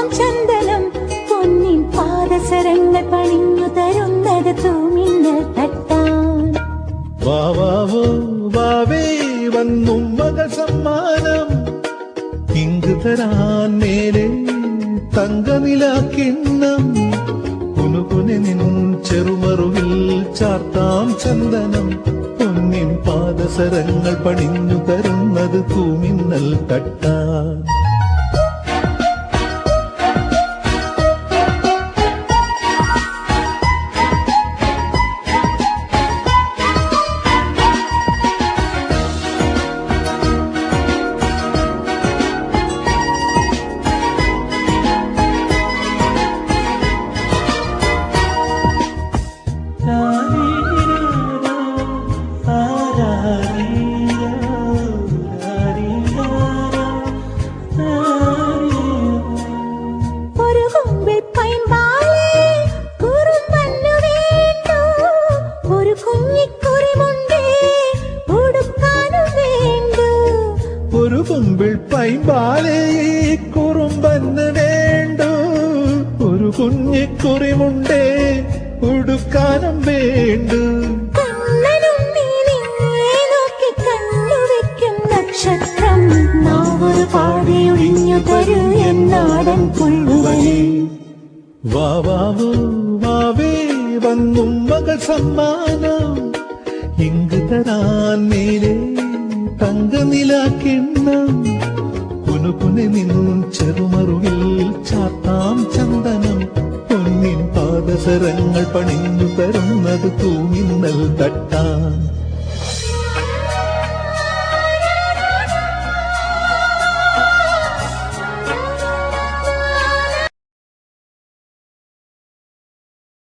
ചാർത്താം ചന്ദനം പൊന്നിൻ പാദസരങ്ങൾ പണിഞ്ഞു തരുന്നത് തൂമിന്നൽ തട്ടാൻ. വാവാവോ വാവേ വന്നും മകൾ സമ്മാനം ഇങ്ങ് തരാൻ മേലെ തങ്കനിലാക്കിണ്ണം കുനുകുനെ നിൻ ചെറുമറുവിൽ ചാർത്താം ചന്ദനം പൊന്നിൻ പാദസരങ്ങൾ പണിഞ്ഞു തരുന്നത് തൂമിന്നൽ തട്ടാൻ. ഒരു കുമ്പിൾ പൈമ്പാലേ കുറുമ്പന്ന് വേണ്ടു ഒരു കുഞ്ഞിക്കുറിമുണ്ടേ ഉടുക്കാനും വേണ്ടു. നക്ഷത്രം നാവൊരു പാതയൊഴിഞ്ഞു തരൂ എന്നാടൻ പുല്ലുവനെ. വാവാവോ വാവേ വന്നും മകൾ സമ്മാനം ഇങ്ങ് തരാൻ മേലെ തങ്കനിലാക്കിണ്ണം കുനുകുനെ നിന്നും ചെറുമറുകിൽ ചാർത്താം ചന്ദനം പൊന്നിൻ പാദസരങ്ങൾ പണിഞ്ഞു തരുന്നത് തൂമിന്നൽ തട്ടാൻ.